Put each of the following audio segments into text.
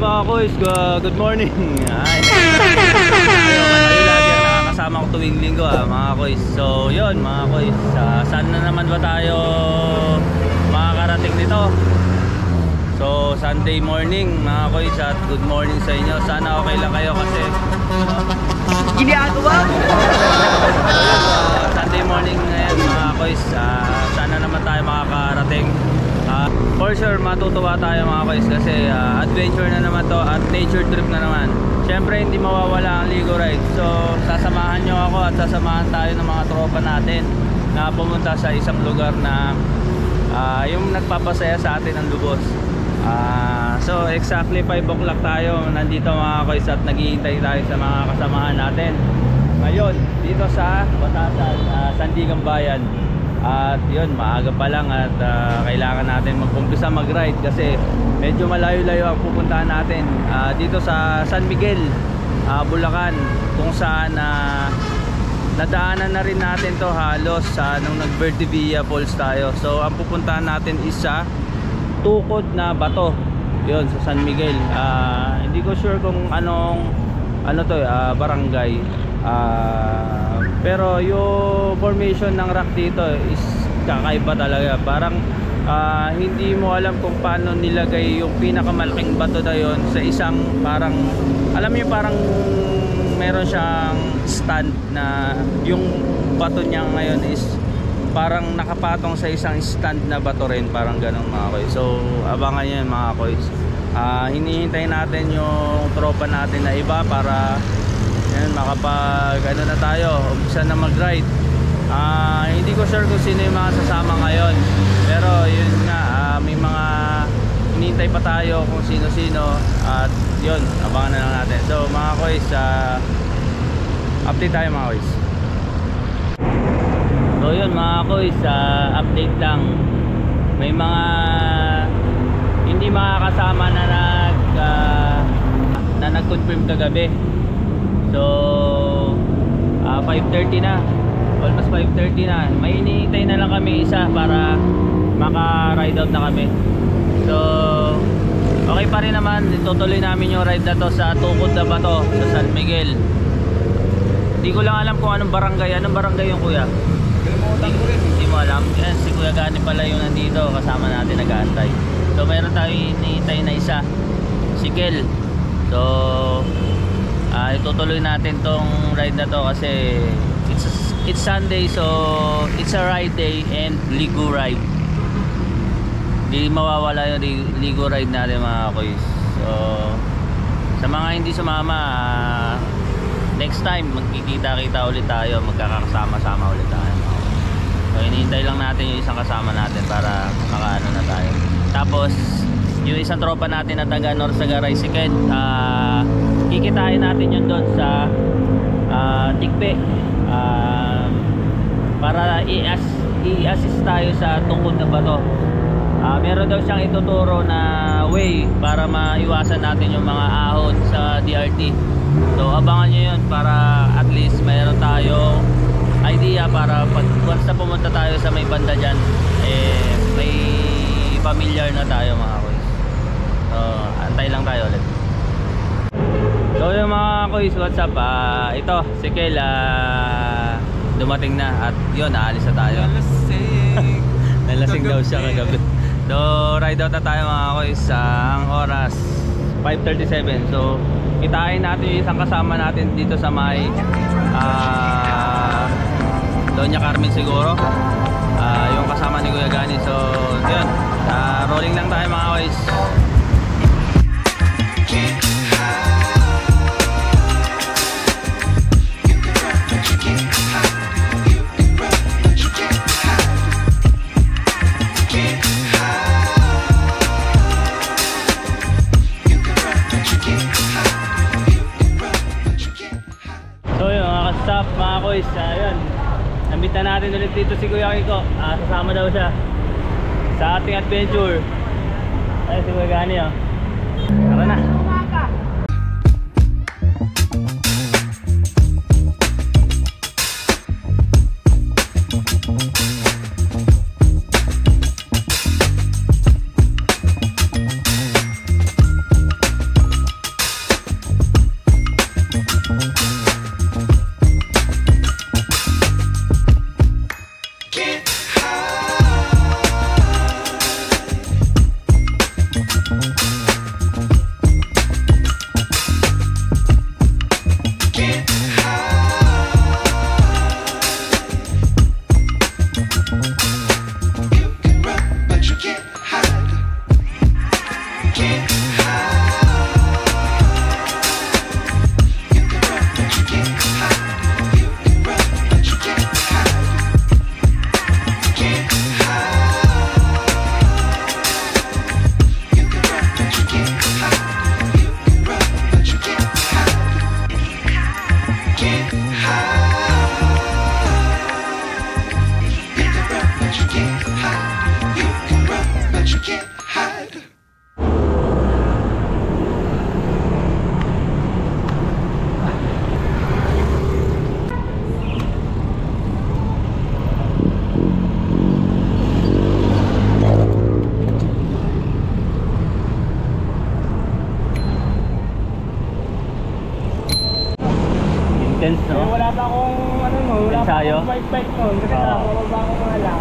mga kois? Good morning. Kayo lagi ang nakakasama ko tuwing linggo mga kois. So yun mga kois, saan na naman ba tayo makakarating nito? So Sunday morning mga kois, at good morning sa inyo. Sana okay lang kayo kasi ginagawa Sunday morning ngayon mga kois. Sana naman tayo makakarating. For sure matutuwa tayo mga kois kasi adventure na naman to at nature trip na naman. Syempre hindi mawawala ang Ligo Ride. So sasamahan nyo ako at sasamahan tayo ng mga tropa natin na pumunta sa isang lugar na yung nagpapasaya sa atin ng lubos. So exactly 5 o'clock tayo nandito mga kois at naghihintay tayo sa mga kasamahan natin ngayon dito sa Batasan, Sandigan Bayan. At yun, maaga pa lang at kailangan natin mag-umpisa mag-ride kasi medyo malayo-layo ang pupuntahan natin dito sa San Miguel, Bulacan, kung saan nadaanan na rin natin to halos nung nag-Verde Villa Falls tayo. So ang pupuntahan natin is sa Tukod na Bato, yun sa San Miguel. Hindi ko sure kung ano to barangay, pero yung formation ng rock dito is kakaiba talaga. Parang hindi mo alam kung paano nilagay yung pinakamalaking bato na yun sa isang parang, alam mo yung parang meron siyang stand na yung bato niya ngayon is parang nakapatong sa isang stand na bato rin, parang ganun mga koy. So abangan nyo yun mga koy. Hinihintay natin yung tropa natin na iba para yan, makapag ano na tayo, umpisa na mag-ride. Hindi ko sure kung sino yung mga sasama ngayon, pero yun nga, may mga hinihintay pa tayo kung sino-sino at yun, abangan na lang natin. So mga koys, update tayo mga koys. So yun mga koys, update lang. May mga hindi makakasama na nag-confirm kagabi. So 5:30 na, almost 5:30 na. May hinihintay na lang kami isa para maka-ride out na kami. So okay pa rin naman, itutuloy namin yung ride na to sa Tukod na Bato sa San Miguel. Hindi ko lang alam kung anong barangay. Anong barangay yung kuya? Hindi mo alam? Yan, si Kuya Gani pala yung nandito, kasama natin nag-aantay. So meron tayong hinihintay na isa, si Kel. So itutuloy natin tong ride na to kasi it's Sunday, so it's a ride day and Ligo Ride. Hindi mawawala yung Ligo Ride natin mga koys. So sa mga hindi sumama, next time magkikita-kita ulit tayo, magkakasama-sama ulit tayo. So hinihintay lang natin yung isang kasama natin para makaano na tayo. Tapos yung isang tropa natin na taga Norsagaray, si Ken, kikitain natin yun doon sa Tikpe, para i-assist tayo sa Tukod na Bato. Meron daw siyang ituturo na way para maiwasan natin yung mga ahon sa DRT. So abangan nyo yun para at least mayroon tayong idea para pag once na pumunta tayo sa may banda dyan, may familiar na tayo mga koys. So antay lang tayo ulit. So yung mga koys, what's up? Ito si Kel, dumating na at yun, aalis na tayo. Nalasing daw siya kagabi. So ride out na tayo mga koys. Ang oras 5:37. So kitain natin yung isang kasama natin dito sa may Doña Carmen siguro, yung kasama ni Kuya Gani. So yun, rolling lang tayo mga koys. Stop mga koys, ayun, nambita natin ulit dito si Kuya Kiko. Sasama daw siya sa ating adventure. Ay si Kuya Gani, tara na. Intense, no? Wala pa akong ano no, wala pa Ensayo? akong bike no. Kasi nakababa ko nga lang.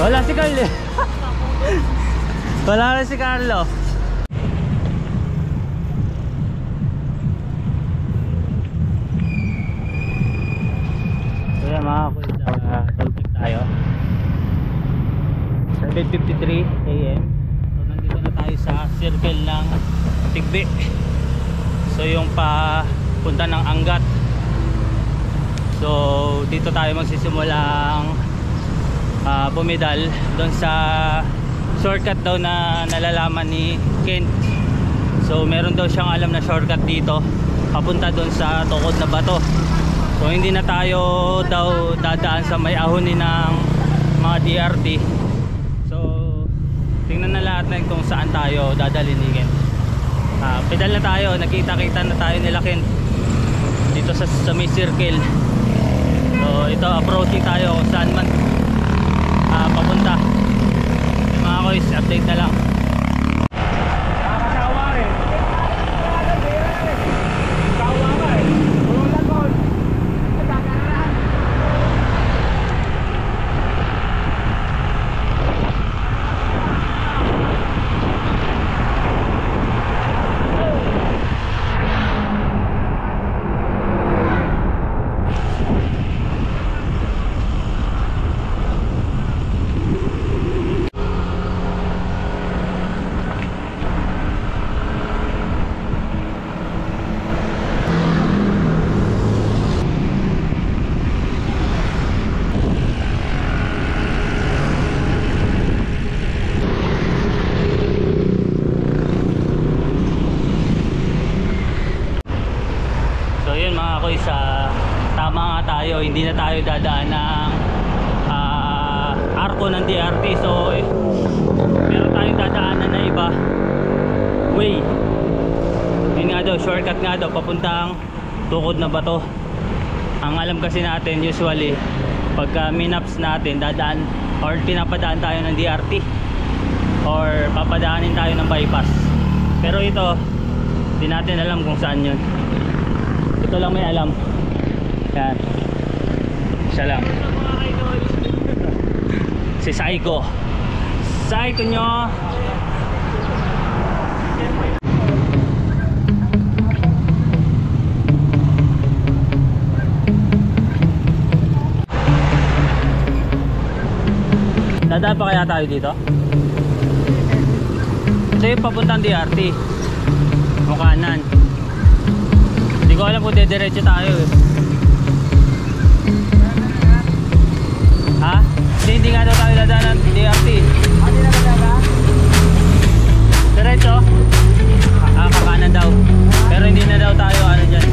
Wala si Carl eh. Wala rin si Carlo. So yan mga kuya, tollgate tayo. 7:53 AM. So nandito na tayo sa circle ng Tigbe. So yung papunta ng Angat. So dito tayo magsisimulang bumidal doon sa shortcut daw na nalalaman ni Kent. So meron daw siyang alam na shortcut dito papunta doon sa tukod na bato. So hindi na tayo daw dadaan sa may ahonin ng mga DRT. So tingnan na lahat na kung saan tayo dadalhin ni Kent. Pedal na tayo, nakita-kita na tayo nila Kent dito sa may circle. So ito, approaching tayo kung saan man papunta. Mga kois, update na lang. Nakakasawa rin. Sawa ka eh. Tulungan ko. Nagkakaroon. Tama nga tayo, hindi na tayo dadaan ng arko ng DRT. So meron tayong dadaanan na iba way. Yun nga daw, shortcut nga daw papuntang tukod na bato. Ang alam kasi natin usually pagka minaps natin dadaan or pinapadaan tayo ng DRT or papadaanin tayo ng bypass. Pero ito hindi natin alam kung saan yun. Ito lang may alam. Yan. Siya lang. Si Saiko. Saiko nyo. Dadaan pa kaya tayo dito? Ito yung papuntang DRT. O kanan. Hindi ko alam kung dediretso tayo eh. Ha? Hindi nga daw tayo dadaan ng DRT. Ano na talaga? Diretso? Kakanan daw. Pero hindi na daw tayo ano dyan.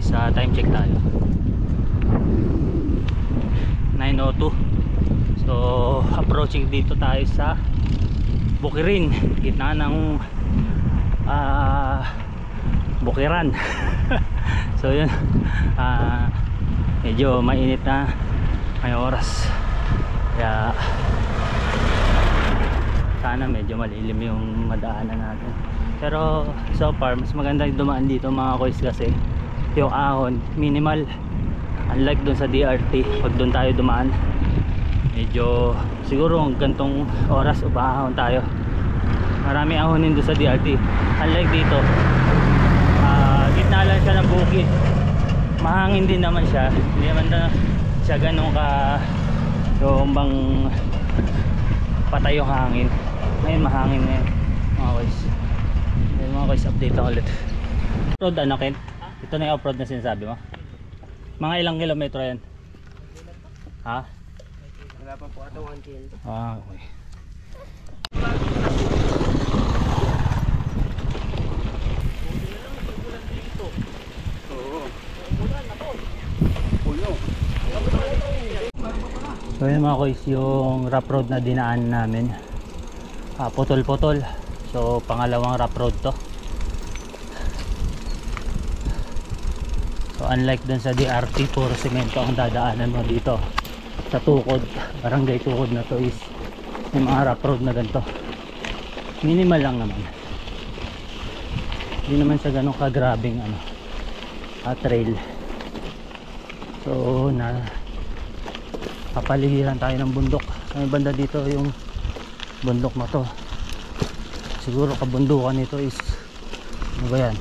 kois, time check tayo. 9:02. So approaching dito tayo sa Bukirin, gitna ng Bukiran. So yun, medyo mainit na ngayong oras, kaya sana medyo malilim yung madaanan natin. Pero so far mas maganda yung dumaan dito mga kois, kasi yung ahon minimal, unlike dun sa DRT. Pag dun tayo dumaan, medyo siguro gantong oras umahon tayo, marami ahonin doon sa DRT. Unlike dito, gitna lang siya ng bukid, mahangin din naman siya, hindi naman na siya ganun ka yung bang patay yung hangin. Ngayon mahangin ngayon mga boys. Ngayon mga boys, update lang ulit. Road ano Ken? Ito na yung off-road na sinasabi mo? Mga ilang kilometro yan? Ha? Wala pa po ito 1 kil. Okay. So yun mga kois, yung rough road na dinaan namin, putol-putol. So pangalawang rough road to. So unlike dun sa DRT, puro semento ang dadaanan mo dito. Sa Tukod, barangay Tukod na to is may mga rough road na ganito. Minimal lang naman, hindi naman siya ganun kagrabing trail. So kapaligiran tayo ng bundok. May banda dito yung bundok na to, siguro kabundukan nito is ano ba yan,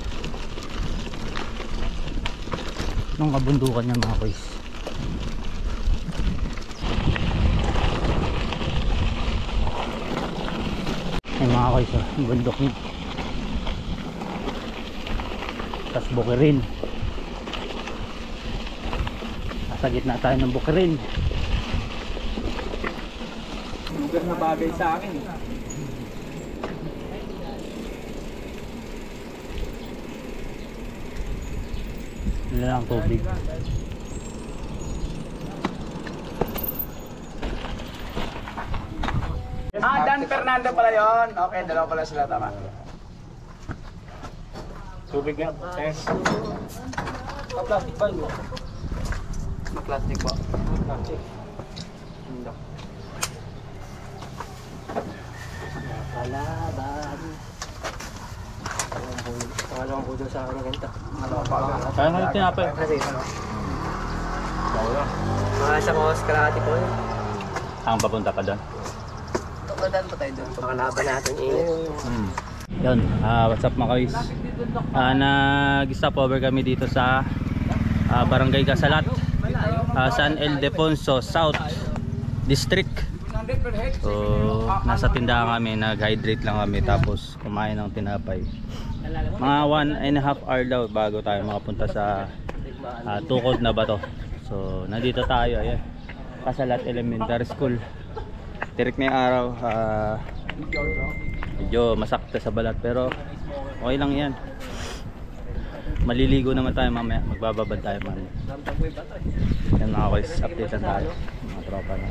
anong kabundukan niya mga boys? Ay mga boys, yung bundok niya, tas Bukirin, nasa gitna tayo ng Bukirin. Lugar na bagay sa akin. Wala lang tubig. Dan Fernando pala yun. Okay, dalawa pala sila, tama. Tubig nga. Thanks. Plastic ba yun? Plastic po. Plastic. Kalaban. Pangalawang po doon sa akin ng ganito. Kaya nga yung tinapay. Kasi mga isang oras kalahati po yun. Saan papunta ka doon? Tumadan pa tayo doon. Pakalaban natin init. Yun, what's up mga guys? Nag-stop over kami dito sa Barangay Casalat, San Ildefonso South District. So nasa tindahan kami, nag-hydrate lang kami, tapos kumain ng tinapay. Mga 1.5 hour daw bago tayo makapunta sa Tukod na Bato. So nandito tayo, ayan, Casalat Elementary School. Tirik na yung araw, medyo masakta sa balat, pero okay lang yan. Maliligo naman tayo mamaya, magbababad tayo mamaya. Yan mga boys, update lang tayo mga tropa na.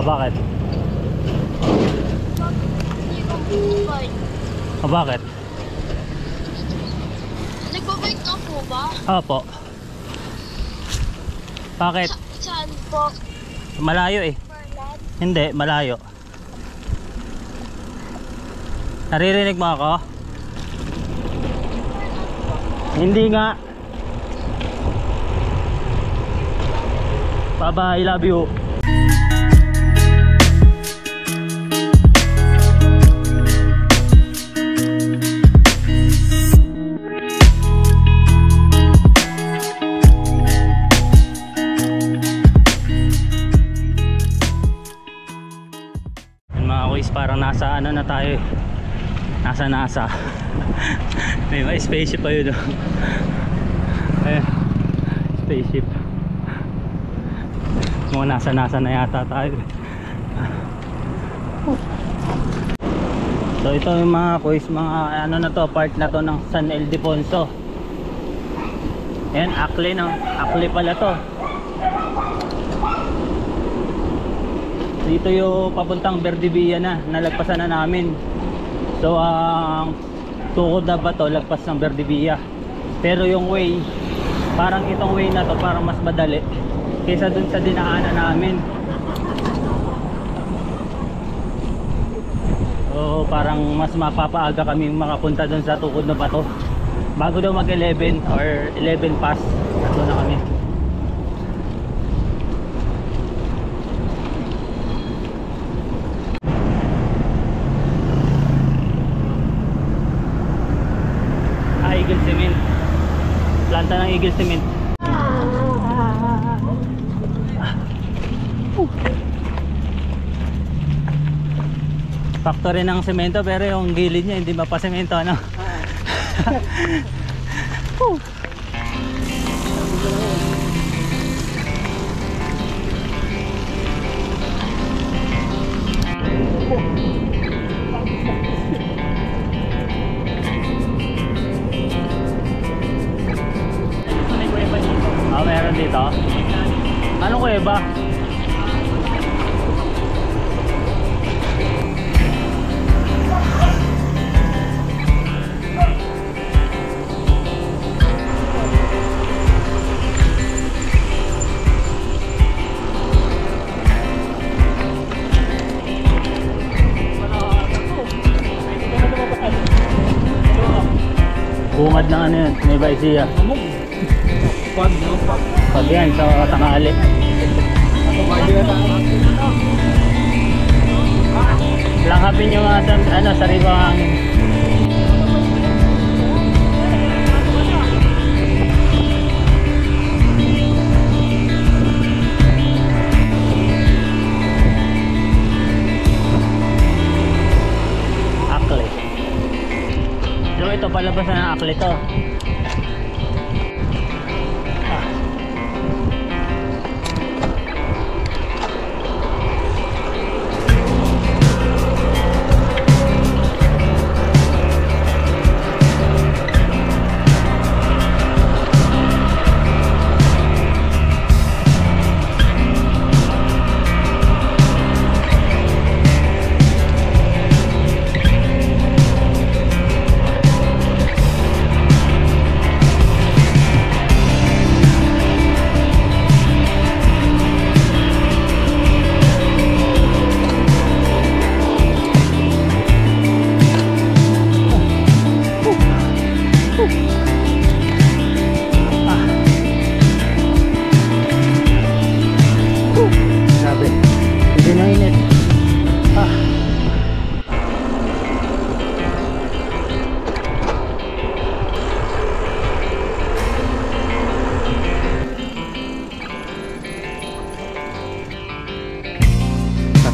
Bakit? Bakit? Nagbabike ka po ba? Opo. Bakit? Saan po? Malayo eh. Marlad? Hindi, malayo. Naririnig mo ako? Hindi nga. Bye-bye, love you. tayo. Nasa may mga spaceship pa yun, oh. Ayan, spaceship. Mga nasa na yata tayo. So ito yung mga kuis, mga ano na to, part na to ng San Ildefonso. Ayan, Akli, no? Akli pala to. Dito yung papuntang Berdibia na, nalagpasan na namin. So ang tukod na ba to, lagpas ng Berdibia. Pero yung way, parang itong way na to parang mas madali kaysa dun sa dinaanan namin. So parang mas mapapaaga kami makapunta dun sa tukod na bato. Bago daw mag 11 or 11 pass, ito na kami. Eagle Cement, planta ng Eagle Cement. Factory ng semento pero yung gilid niya hindi mapasemento, ano? Meron dito. Anong kuweba? Bungad na ano yun, may baisiya. Pag yan, sa tangali. Langkapin nyo nga sa, ano, sariwang hangin. Akli. So ito, palabas na ng Akli to.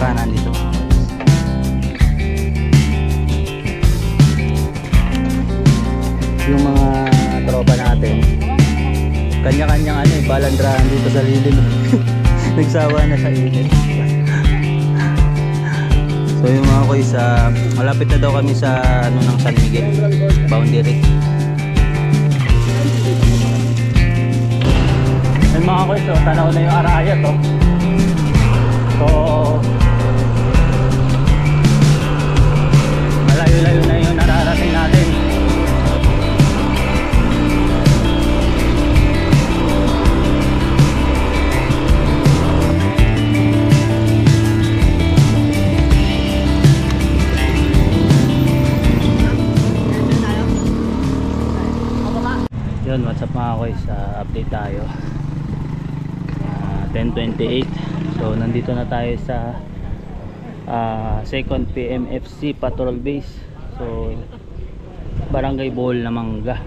Kanan dito. Yung mga tropa natin, kanya-kanyang ano, balandrahan dito sa lilim. Nagsawa na sa init. So yung mga kuys, malapit na daw kami sa ano ng San Miguel boundary. Yung mga kuys, tanaw na yung Araya to. So malayo-layo na yung nararating natin. Yun, what's up mga koys, update tayo. 10:28. So nandito na tayo sa 2nd PMFC Patrol Base. So Barangay Bohol na Mangga,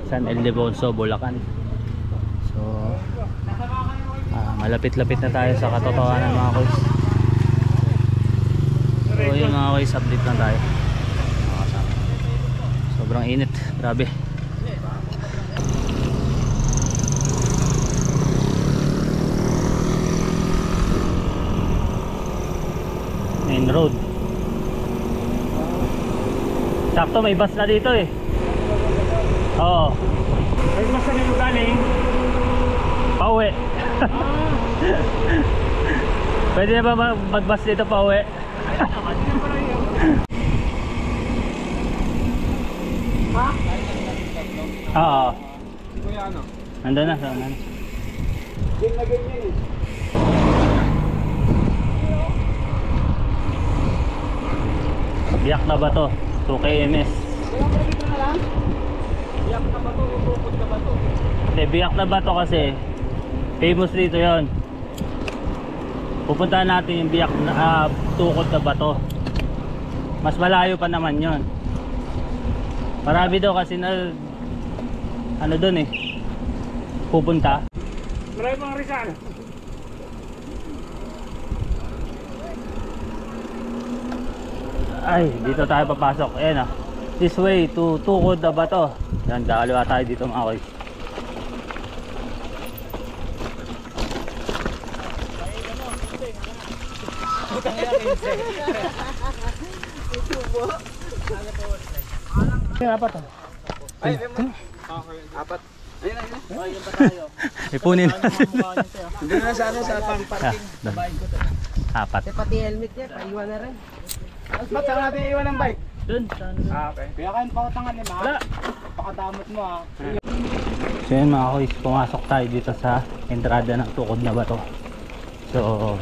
San Ildefonso, Bulacan. So malapit-lapit na tayo sa katotohanan mga koys. So yun mga guys, update lang tayo. Sobrang init, grabe. Main road. Sakto may bus na dito eh. Oo. Ay, mas na nyo galing. Pauwi. Pwede na ba mag-bus dito pauwi? Ha? Oo. Kuya ano? Nandun na, saan na. Game na game yan eh. Biyak na ba to? 2KMS. Kaya ba dito na lang? Iyak na ba to? Utukod na ba to? Hindi, biyak na ba to kasi famous dito yon. Pupuntahan natin yung biyak na tukod na bato. Mas malayo pa naman yon. Marami daw kasi na ano dun eh pupunta. Marami mga Rizal. Ay, dito tayo papasok. Ayan ah. This way to tukod na bato. Yan, kakaliwa tayo dito mga koy. Apat ah. Ay, apat. Ayun na, ayun na. Ayun pa tayo. Ipunin natin. Hindi na sa ano, sa pang-parking. Babae ko to. Apat. Pati helmet niya, paiwan na rin. Ba't saan natin iwan ng bike? Dun. Okay. Kaya kayo pakutangan ni Ma. Wala. Pakadamot mo ah. So yun mga koy, pumasok tayo dito sa entrada ng tukod na bato. So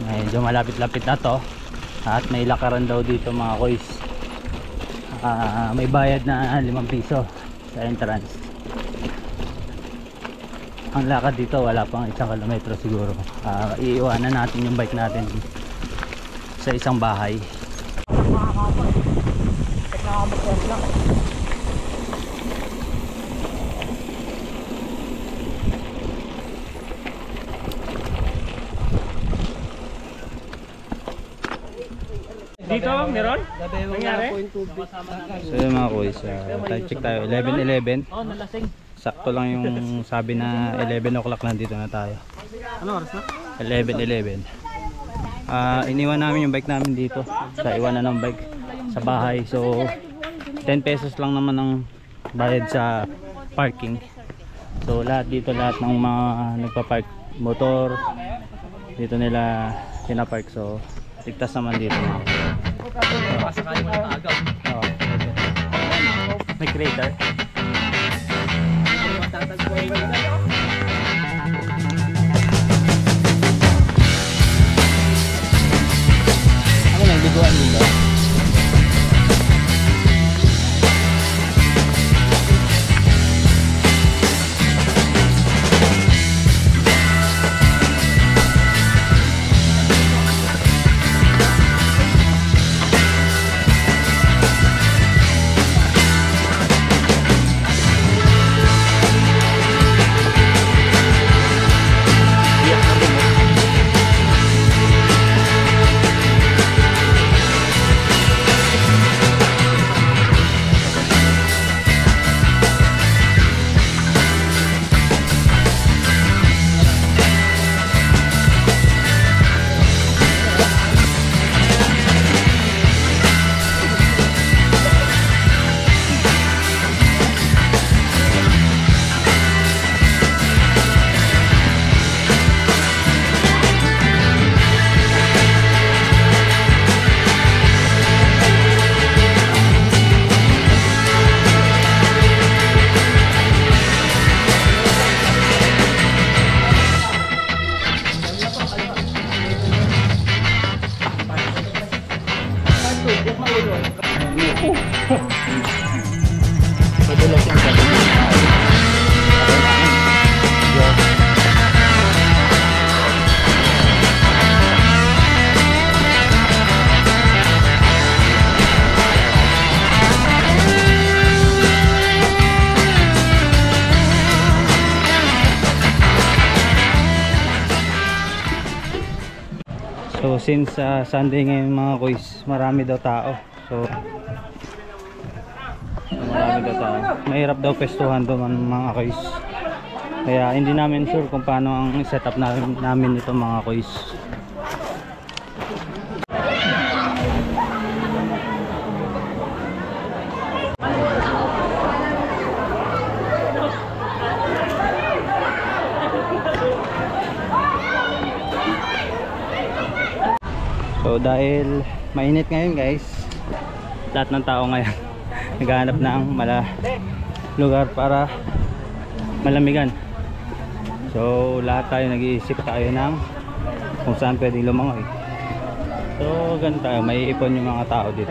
medyo malapit-lapit na to. At may lakaran daw dito mga koy. May bayad na 5 piso sa entrance. Ang lakad dito wala pang 1 kilometro siguro. Iiwanan natin yung bike natin sa isang bahay. Dito, meron? Nangyari? So yun mga kuys, time check tayo 11:11. Sakto lang yung sabi na 11 o'clock nandito na tayo. Ano oras na? 11:11. Iniwan namin yung bike namin dito sa iwanan ng bike sa bahay. So 10 pesos lang naman ang bayad sa parking. So lahat dito, lahat ng mga nagpa-park motor dito nila pinapark. So ligtas naman dito. Sakali mo na agaw. Oh, may crater. Ano may biguan dito? since Sunday ngayon mga kuys, marami daw tao. So marami daw tao. Mahirap daw pestuhan doon mga kuys. Kaya hindi namin sure kung paano ang setup namin ito mga kuys. So dahil mainit ngayon guys, lahat ng tao ngayon naghahanap ng lugar para malamigan. So lahat tayo nag-iisip tayo ng kung saan pwedeng lumangoy. So ganun tayo, may ipon yung mga tao dito.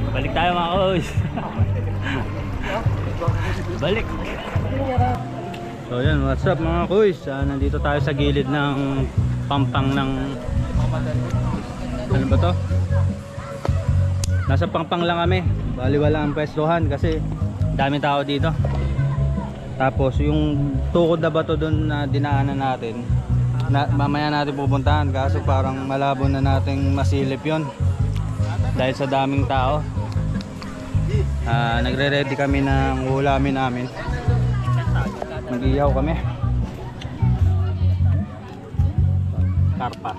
Balik tayo mga kuys. Balik. So yan, what's up mga kuys? Nandito tayo sa gilid ng pampang ng ano ba to? Nasa pampang lang kami. Baliwala ang pwestuhan kasi dami tao dito. Tapos yung tukod na bato doon na dinaanan natin, mamaya natin pupuntahan kaso parang malabo na nating masilip yon dahil sa daming tao. Nagre-ready kami ng ulamin namin. Mag-ihaw kami. Karpa.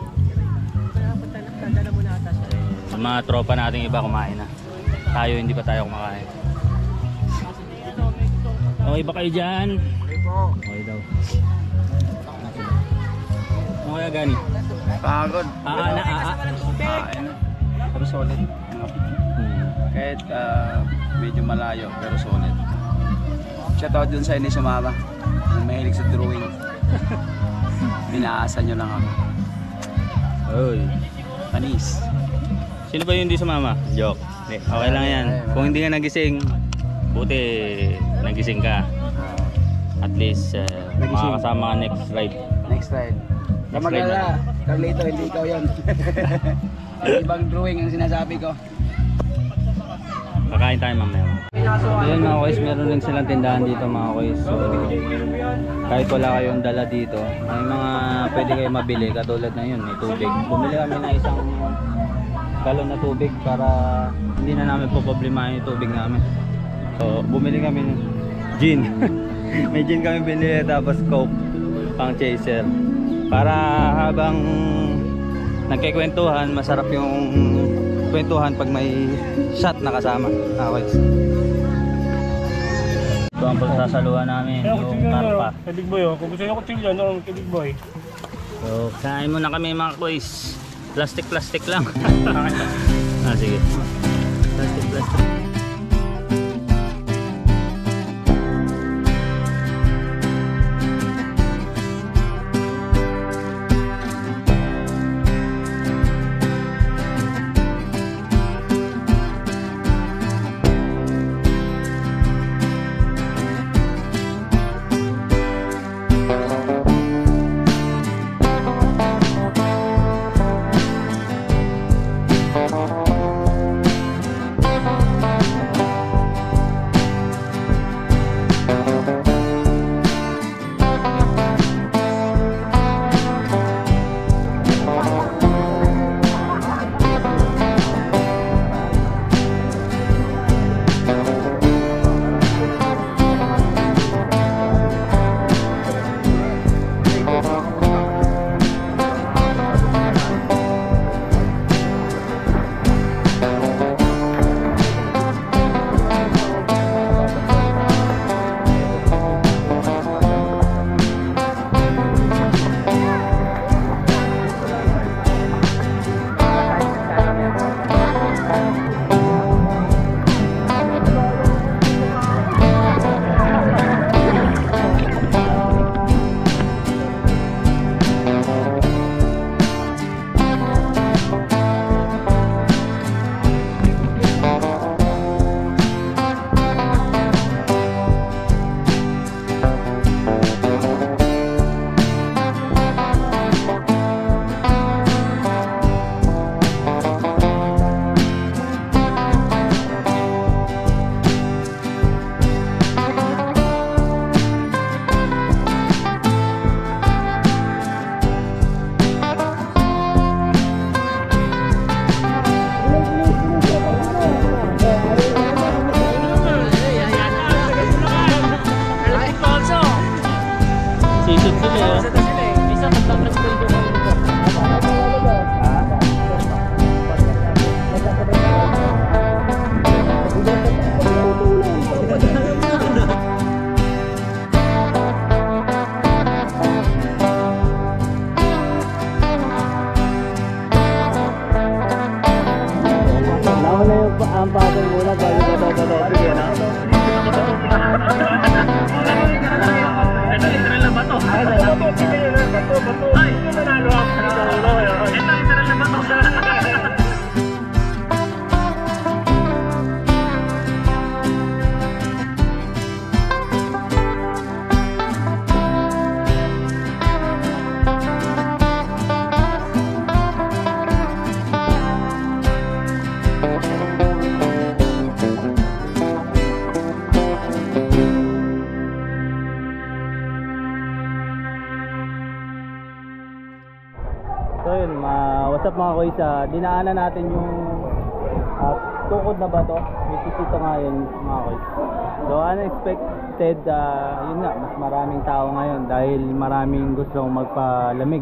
Yung mga tropa nating iba kumain na. Tayo hindi pa tayo kumakain. Okay ba kayo dyan? Okay daw. Ano kaya gani? Pagod. Pero solid. Kahit medyo malayo pero solid. Shoutout dun sa hindi sumama. Yung mahilig sa drawing. Binaasan nyo lang ako. Oy. Panis. Sino ba yung hindi sumama? Joke. Okay lang yan. Kung hindi ka nagising, buti nagising ka. At least makakasama ka next ride. Next ride. Next Kamagala, ride Carlito, hindi ikaw yun. Ibang drawing ang sinasabi ko. Kakain tayo mamaya. Ayun mga kuys, meron rin silang tindahan dito mga kuys. So kahit wala kayong dala dito, may mga pwede kayo mabili katulad na yun, may tubig. Bumili kami ng isang galon na tubig para hindi na namin poproblemahin yung tubig namin. So bumili kami ng gin. May gin kami binili tapos Coke pang chaser. Para habang nagkikwentuhan, masarap yung kwentuhan pag may shot na kasama. Okay. Ito ang pagsasaluhan namin, yung karpa. Kay Big Boy, kung gusto nyo kutsilyo, no, kay Big Boy. So, kain muna kami mga boys. Plastic lang. Sige. Plastic. So yun, what's up mga kuys, dinaanan natin yung tukod na bato, which is ito nga yun mga kuys. So unexpected, yun nga, mas maraming tao ngayon dahil maraming gustong magpalamig.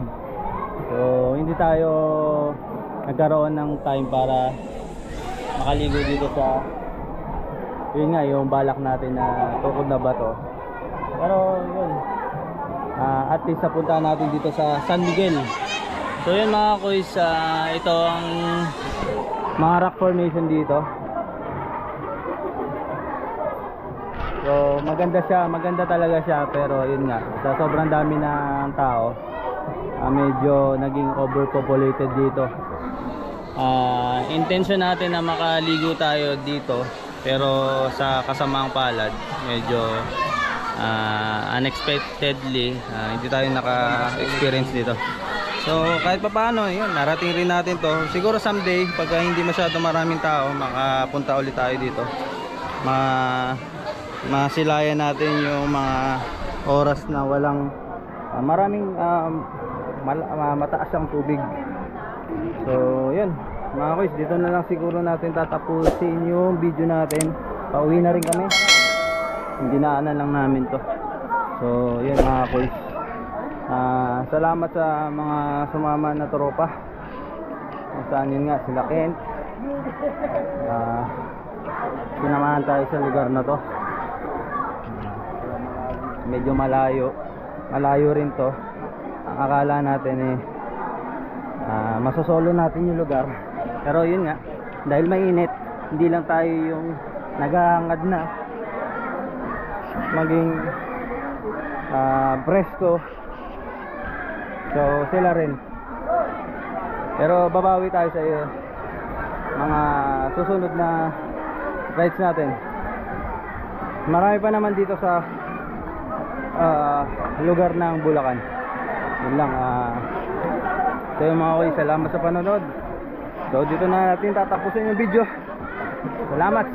So hindi tayo nagkaroon ng time para makaligo dito sa yun nga, yung balak natin na tukod na bato. Pero yun, at least napunta natin dito sa San Miguel. So yun mga kuys, ito ang mga rock formation dito. So maganda siya, maganda talaga siya, pero yun nga, sa sobrang dami ng tao, medyo naging overpopulated dito. Intention natin na makaligo tayo dito, pero sa kasamaang palad, medyo unexpectedly hindi tayo naka-experience dito. So kahit pa paano, yun, narating rin natin to. Siguro someday, pagka hindi masyado maraming tao, makapunta ulit tayo dito. Masilayan natin yung mga oras na walang maraming mataas ang tubig. So yun mga kuys, dito na lang siguro natin tatapusin yung video natin. Pauwi na rin kami, dinaanan lang namin to. So yun mga kuys, salamat sa mga sumama na tropa. Saan yun nga, sila Kent, sinamahan tayo sa lugar na to. Medyo malayo rin to. Ang akala natin masosolo natin yung lugar, pero yun nga, dahil mainit, hindi lang tayo yung naghahangad na maging presko. So sila rin, pero babawi tayo sa mga susunod na rides natin. Marami pa naman dito sa lugar ng Bulacan. Yun lang. So yung mga kuy, salamat sa panonood. So dito na natin tatapusin yung video. Salamat.